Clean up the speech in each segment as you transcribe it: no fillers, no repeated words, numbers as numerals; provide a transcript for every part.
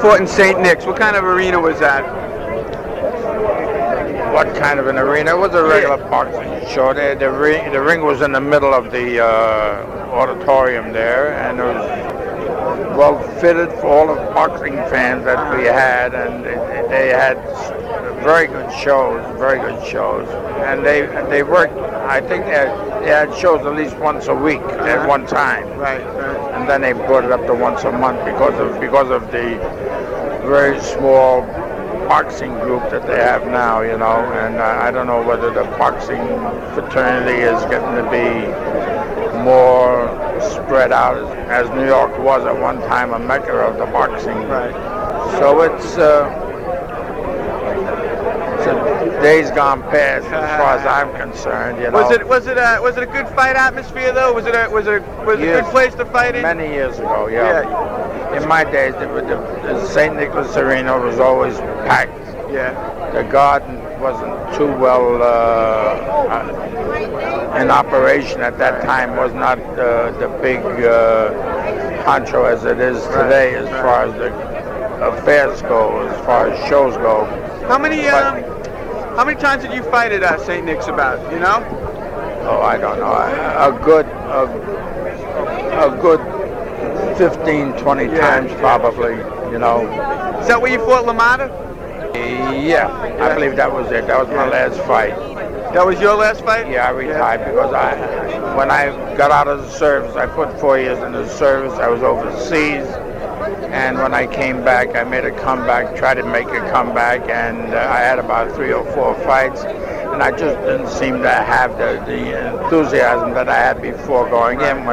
fought in St. Nick's. What kind of arena was that? What kind of an arena? It was a regular boxing show. The ring was in the middle of the auditorium there, and it was well fitted for all the boxing fans that we had, and they had very good shows, and they worked. I think they had shows at least once a week at one time, Right. and then they brought it up to once a month because of the very small boxing group that they have now, you know, and I don't know whether the boxing fraternity is getting to be more spread out as New York was at one time a mecca of the boxing. Right. So it's days gone past as far as I'm concerned, you know. Was it a good fight atmosphere though? Was it a good place to fight in? Many years ago, yeah. In my days, the St. Nicholas Arena was always packed. Yeah. The garden wasn't too well in operation at that time. Was not the big honcho as it is today, as far as the affairs go, as far as shows go. How many times did you fight at St. Nick's about? You know? Oh, I don't know. A good 15, 20 times probably, you know. Is that where you fought LaMotta? Yeah, I believe that was it. That was my last fight. That was your last fight? Yeah, I retired because when I got out of the service, I put 4 years in the service. I was overseas, and when I came back, I made a comeback, tried to make a comeback, and I had about 3 or 4 fights, and I just didn't seem to have the enthusiasm that I had before going in.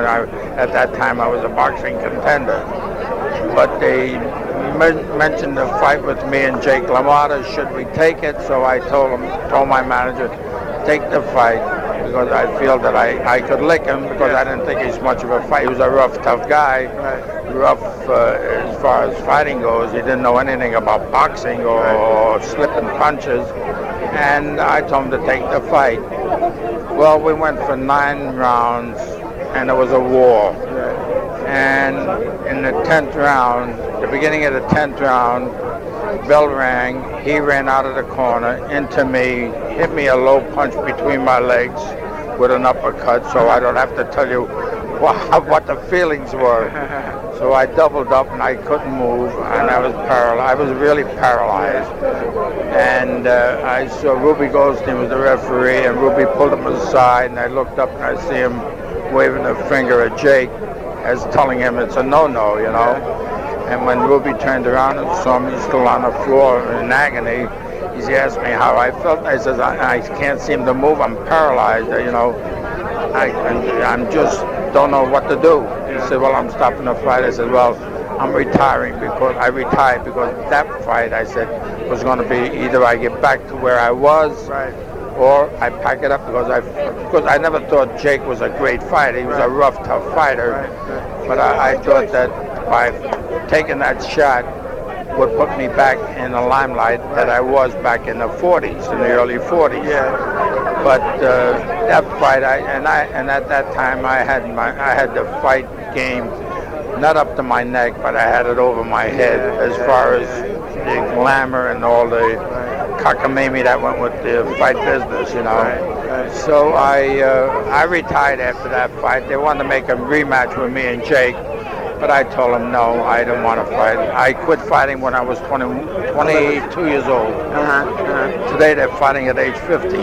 At that time, I was a boxing contender, but they mentioned the fight with me and Jake LaMotta. Should we take it? So I told my manager, take the fight, because I feel that I could lick him, because I didn't think he's much of a fight. He was a rough, tough guy. Rough as far as fighting goes. He didn't know anything about boxing or slipping punches. And I told him to take the fight. Well, we went for 9 rounds, and it was a war. And in the 10th round, the beginning of the 10th round, bell rang. He ran out of the corner into me, hit me a low punch between my legs with an uppercut, so I don't have to tell you what the feelings were. So I doubled up and I couldn't move, and I was paralyzed. I was really paralyzed. And I saw Ruby Goldstein was the referee, and Ruby pulled him aside, and I looked up and I see him waving a finger at Jake as telling him it's a no-no, you know. And when Ruby turned around and saw me still on the floor in agony, he asked me how I felt. I said, I can't seem to move. I'm paralyzed, you know. I'm just don't know what to do. He said, well, I'm stopping the fight. I said, well, I'm retiring because I retired because that fight, I said, was going to be either I get back to where I was, or I pack it up, because I never thought Jake was a great fighter. He was a rough, tough fighter. But I thought that by taking that shot would put me back in the limelight that I was back in the 40s, in the early 40s. But that fight, and at that time I had the fight game not up to my neck, but I had it over my head as far as the glamour and all the cockamamie that went with the fight business, you know. So I retired after that fight. They wanted to make a rematch with me and Jake, but I told them no, I didn't want to fight. I quit fighting when I was 22 years old. Today they're fighting at age 50,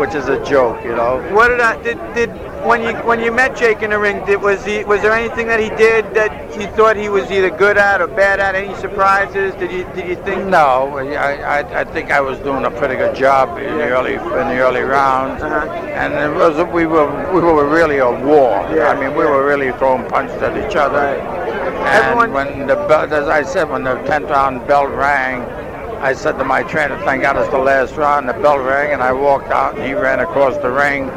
which is a joke, you know. What did when you met Jake in the ring, was there anything that he did that you thought he was either good at or bad at? Any surprises? Did you think? No, I think I was doing a pretty good job in the early rounds, and we were really a war. I mean, we were really throwing punches at each other. And when the bell, as I said, when the 10th round bell rang, I said to my trainer, "Thank God it's the last round." The bell rang, and I walked out, and he ran across the ring.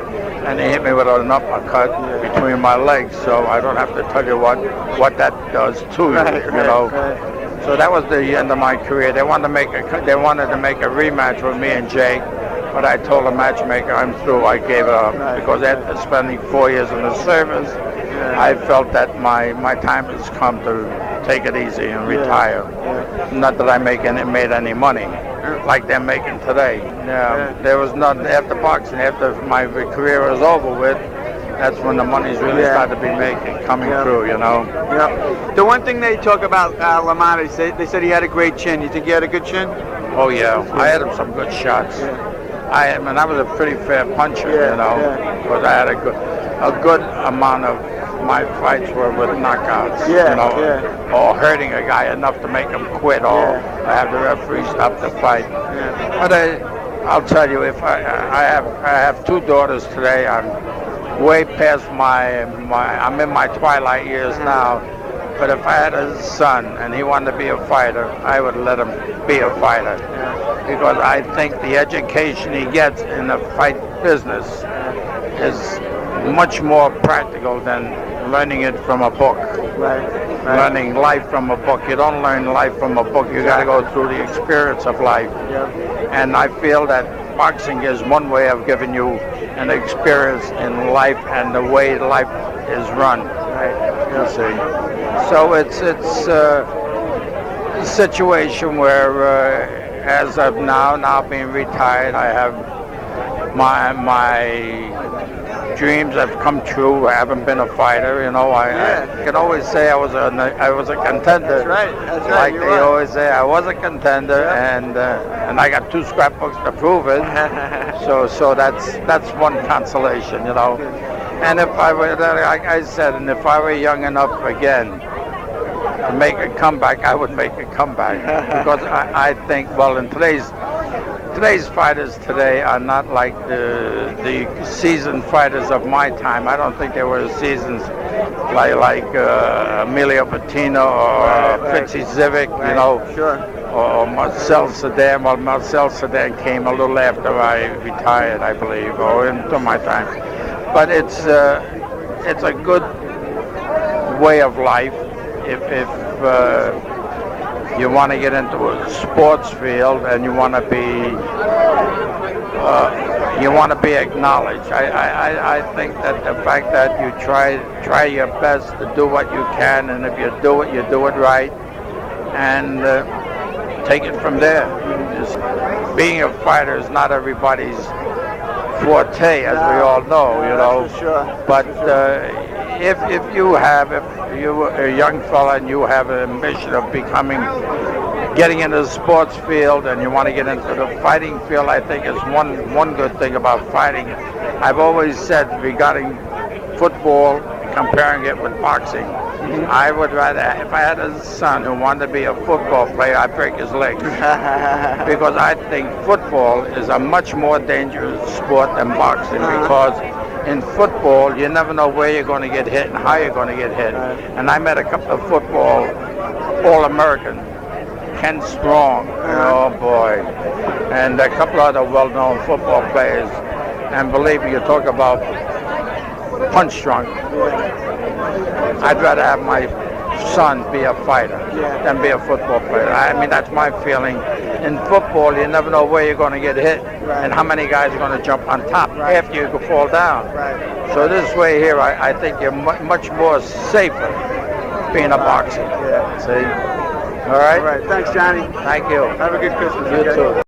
And he hit me with an uppercut between my legs, so I don't have to tell you what that does to you, you know. So that was the end of my career. They wanted to make a rematch with me and Jake, but I told the matchmaker I'm through. I gave it up because after spending 4 years in the service, I felt that my time has come to take it easy and retire. Not that I made any money like they're making today. There was nothing after boxing. After my career was over with, that's when the money's really started to be coming through, you know. The one thing they talk about LaMotta, they said he had a great chin. You think he had a good chin? Oh yeah, I had some good shots. I was a pretty fair puncher, you know, because I had a good amount of my fights were with knockouts, you know, or hurting a guy enough to make him quit, or have the referee stop the fight. But I'll tell you, if I have two daughters today. I'm way past I'm in my twilight years now. But if I had a son and he wanted to be a fighter, I would let him be a fighter, because I think the education he gets in the fight business is much more practical than learning it from a book. Learning life from a book. You don't learn life from a book. You got to go through the experience of life. And I feel that boxing is one way of giving you an experience in life and the way life is run. You see. So it's a situation where, as of now being retired, I have my dreams have come true. I haven't been a fighter, you know. I can always say I was a contender. That's right. Like they always say, I was a contender, and I got 2 scrapbooks to prove it. So that's one consolation, you know. And if I were, like I said, and if I were young enough again to make a comeback, I would make a comeback, because I think, well, in today's fighters today are not like the seasoned fighters of my time. I don't think there were seasons like Emilio Patino or Fritzy Zivic, you know, or Marcel Sedan. Well, Marcel Sedan came a little after I retired, I believe, or into my time. But it's a good way of life if you want to get into a sports field and you want to be acknowledged. I think that the fact that you try your best to do what you can, and if you do it right, and take it from there. Just being a fighter is not everybody's forte, as we all know, you know. But if you're a young fella and you have an ambition of getting into the sports field, and you want to get into the fighting field, I think is one good thing about fighting. I've always said regarding football, comparing it with boxing, I would rather, if I had a son who wanted to be a football player, I'd break his legs. Because I think football is a much more dangerous sport than boxing, because in football, you never know where you're going to get hit and how you're going to get hit. And I met a couple of football All-American, Ken Strong, oh boy, and a couple other well-known football players. And believe me, you talk about punch drunk. I'd rather have my son be a fighter than be a football player. I mean, that's my feeling. In football, you never know where you're going to get hit and how many guys are going to jump on top after you could fall down. So this way here, I think you're much more safer being a boxer. See? All right? All right. Thanks, Johnny. Thank you. Have a good Christmas. You too.